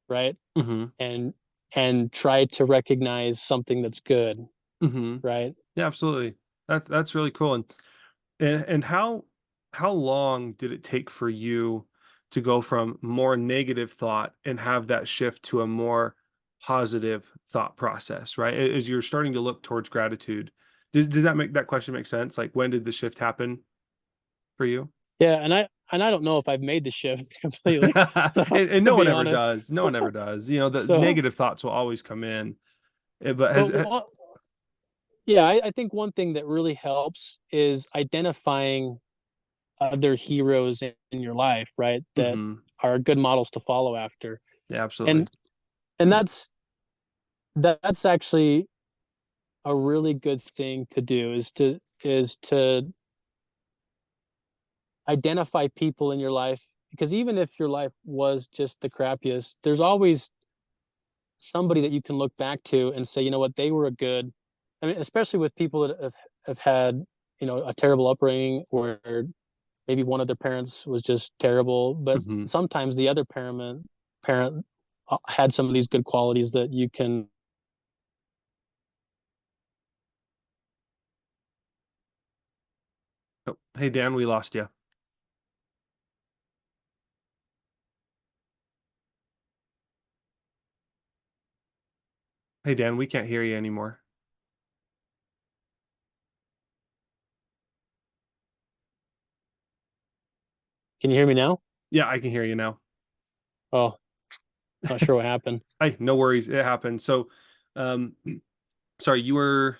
right?
Hmm.
and and try to recognize something that's good,
Hmm.
right?
Yeah, absolutely. That's really cool. And how long did it take for you to go from more negative thought and have that shift to a more positive thought process, right? As you're starting to look towards gratitude. Does that make that question make sense? Like, when did the shift happen for you?
Yeah, and I don't know if I've made the shift completely, so
And
to
no one
be
ever
honest.
does. No one ever does. You know, the
So,
negative thoughts will always come in. But
but yeah, I think one thing that really helps is identifying other heroes in your life, right? That
Mhm.
are good models to follow after,
Yeah,
and
absolutely.
and that's actually a really good thing to do is to identify people in your life, because even if your life was just the crappiest, there's always somebody that you can look back to and say, you know what, they were a good. I mean, especially with people that have had a terrible upbringing where maybe one of their parents was just terrible, but
Mhm.
sometimes the other parent had some of these good qualities that you can.
Oh, hey Dan, we lost you. Hey Dan, we can't hear you anymore.
Can you hear me now?
Yeah, I can hear you now.
Oh, not sure what happened.
Hey, no worries. It happened. So, um, sorry, you were,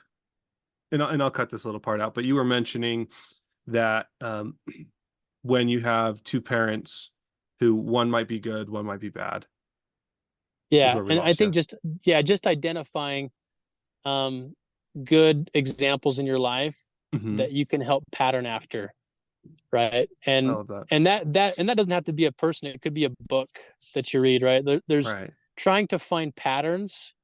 and I'll cut this little part out, but you were mentioning that when you have two parents who one might be good, one might be bad, is
Yeah,
where we
and I
lost you.
think just identifying um, good examples in your life
Hmm.
that you can help pattern after, right?
I
And
love that.
and that doesn't have to be a person. It could be a book that you read, right? There's
Right.
trying to find patterns,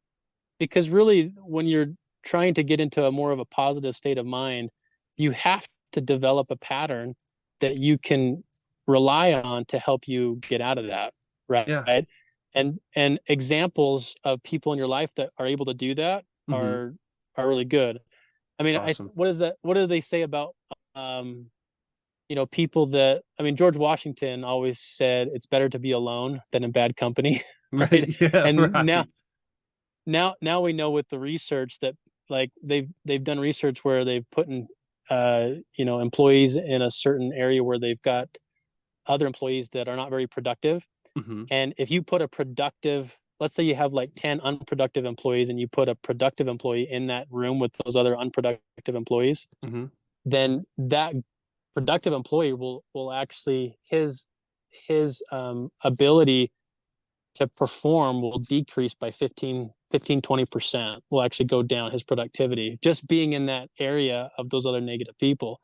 because really, when you're trying to get into a more of a positive state of mind, you have to develop a pattern that you can rely on to help you get out of that,
Yeah.
right? And examples of people in your life that are able to do that
Hmm.
are really good. I mean,
It's
I
awesome.
what is that? What do they say about people that, I mean, George Washington always said it's better to be alone than in bad company, right?
Right. Yeah.
And now
Right.
now we know with the research that, like, they've done research where they've put in employees in a certain area where they've got other employees that are not very productive.
Hmm.
And if you put a productive let's say you have like 10 unproductive employees and you put a productive employee in that room with those other unproductive employees,
Hmm.
then that productive employee will actually his ability to perform will decrease by 15-20%, will actually go down his productivity just being in that area of those other negative people.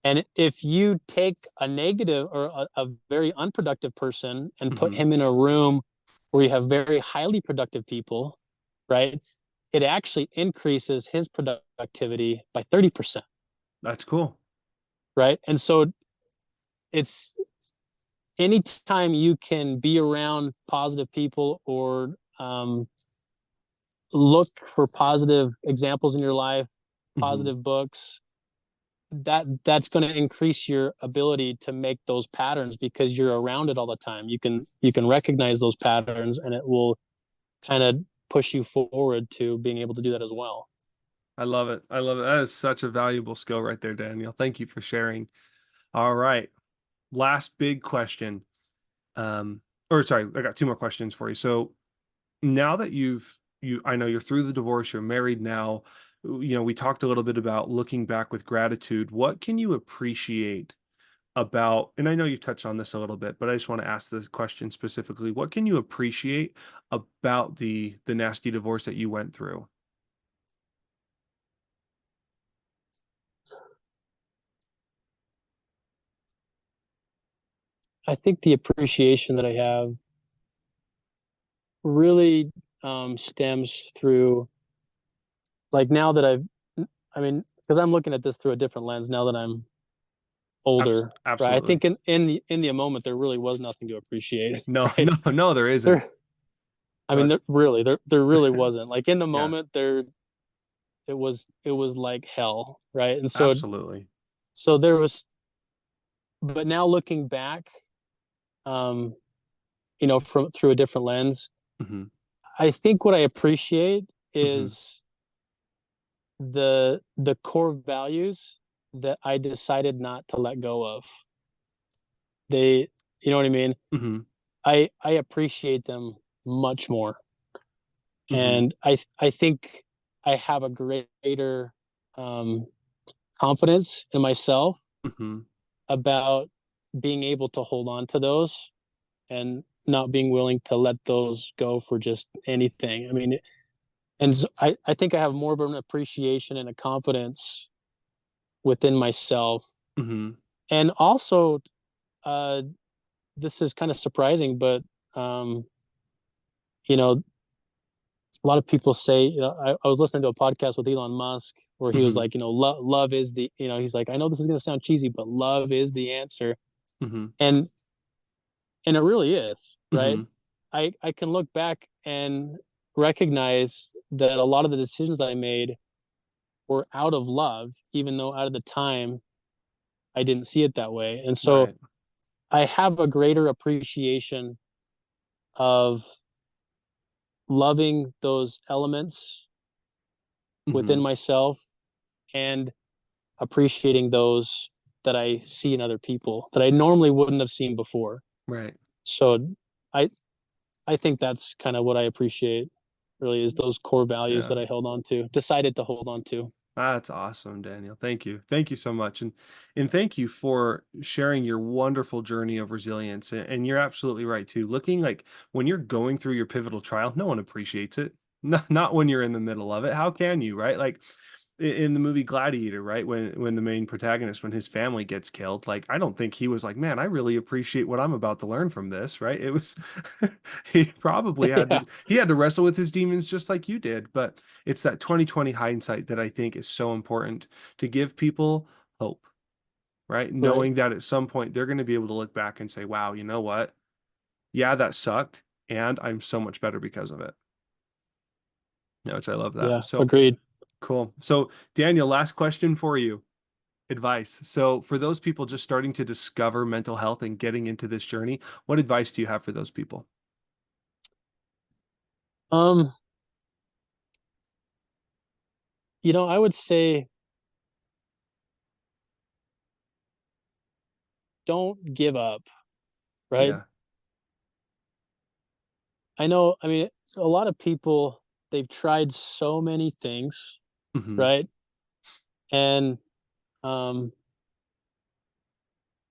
And if you take a negative or a very unproductive person and put
Hmm.
him in a room where you have very highly productive people, right? It actually increases his productivity by 30%,
That's cool.
right? And so it's anytime you can be around positive people or look for positive examples in your life,
Hmm.
positive books, that's going to increase your ability to make those patterns because you're around it all the time. You can recognize those patterns and it will kind of push you forward to being able to do that as well.
I love it. I love it. That is such a valuable skill right there, Daniel. Thank you for sharing. All right. Last big question. Um, or sorry, I got two more questions for you. So now that I know you're through the divorce, you're married now, we talked a little bit about looking back with gratitude. What can you appreciate about, and I know you touched on this a little bit, but I just want to ask this question specifically. What can you appreciate about the nasty divorce that you went through?
I think the appreciation that I have really stems through like now that I mean, because I'm looking at this through a different lens now that I'm older, right? I
Absolutely.
think in the moment there really was nothing to appreciate,
No,
right?
no, no, there isn't.
There, I mean,
That's
there really wasn't. Like in the
yeah,
moment, there it was like hell, right? And so
absolutely.
so there was, but now looking back, um, from through a different lens,
Hmm.
I think what I appreciate
Hmm.
is the core values that I decided not to let go of. They, you know what I mean?
Hmm.
I appreciate them much more,
Hmm.
and I think I have a greater um, confidence in myself
Hmm.
about being able to hold on to those and not being willing to let those go for just anything. I mean, and so I think I have more of an appreciation and a confidence within myself.
Hmm.
And also, uh, this is kind of surprising, but um, you know, a lot of people say, I was listening to a podcast with Elon Musk where he was
Hmm.
like, love is the, he's like, I know this is going to sound cheesy, but love is the answer.
Hmm.
And, and it really is, right?
Hmm.
I can look back and recognize that a lot of the decisions I made were out of love, even though out of the time I didn't see it that way. And so
Right.
I have a greater appreciation of loving those elements within
Hmm.
myself and appreciating those that I see in other people that I normally wouldn't have seen before.
Right.
So I I think that's kind of what I appreciate really is those core values
Yeah.
that I held on to, decided to hold on to.
That's awesome, Daniel. Thank you. Thank you so much. And thank you for sharing your wonderful journey of resilience. And you're absolutely right too. Looking like when you're going through your pivotal trial, no one appreciates it. Not when you're in the middle of it. How can you, right? Like in the movie Gladiator, right? When the main protagonist, when his family gets killed, like I don't think he was like, man, I really appreciate what I'm about to learn from this, right? It was he probably
Yeah,
he had to wrestle with his demons just like you did, but it's that 2020 hindsight that I think is so important to give people hope, right?
right.
Knowing that at some point they're going to be able to look back and say, wow, you know what? Yeah, that sucked. And I'm so much better because of it. Yeah, which I love that.
Yeah,
So
agreed.
cool. So, Daniel, last question for you. Advice. So, for those people just starting to discover mental health and getting into this journey, what advice do you have for those people?
Um, I would say don't give up, right?
Yeah.
I know, I mean, a lot of people, they've tried so many things,
Hmm.
right? And um,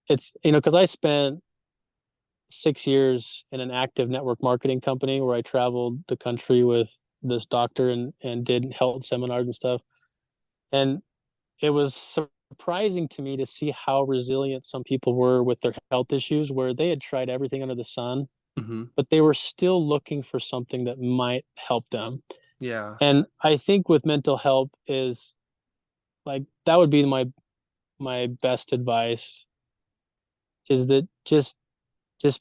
it's, because I spent 6 years in an active network marketing company where I traveled the country with this doctor and did health seminars and stuff. And it was surprising to me to see how resilient some people were with their health issues, where they had tried everything under the sun,
Hmm.
but they were still looking for something that might help them.
Yeah.
And I think with mental health is like that would be my best advice is that just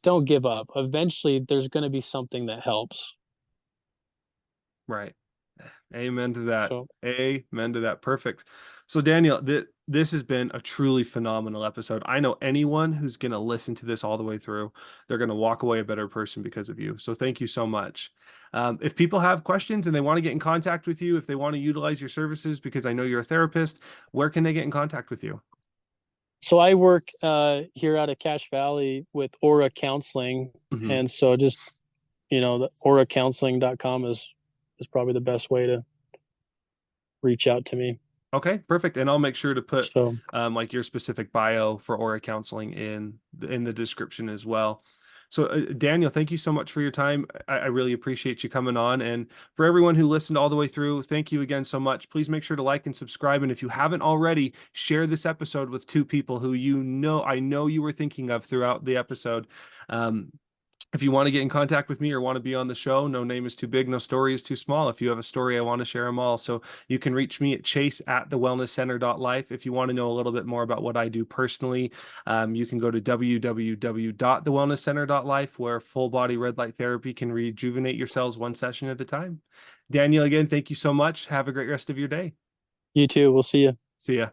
don't give up. Eventually there's going to be something that helps.
Right. Amen to that.
So
Amen to that. Perfect. So, Daniel, this has been a truly phenomenal episode. I know anyone who's going to listen to this all the way through, they're going to walk away a better person because of you. So, thank you so much. If people have questions and they want to get in contact with you, if they want to utilize your services, because I know you're a therapist, where can they get in contact with you?
so I work here out of Cache Valley with Aura Counseling,
Hmm.
and so just the auracounseling.com is probably the best way to reach out to me.
Okay, perfect. And I'll make sure to put
So
like your specific bio for Aura Counseling in the description as well. So, Daniel, thank you so much for your time. I really appreciate you coming on. And for everyone who listened all the way through, thank you again so much. Please make sure to like and subscribe. And if you haven't already, share this episode with two people who I know you were thinking of throughout the episode. Um, if you want to get in contact with me or want to be on the show, no name is too big, no story is too small. If you have a story, I want to share them all. So you can reach me at chase@thewellnesscenter.life. If you want to know a little bit more about what I do personally, you can go to www.thewellnesscenter.life, where full body red light therapy can rejuvenate your cells one session at a time. Daniel, again, thank you so much. Have a great rest of your day.
you too. We'll see you.
See ya.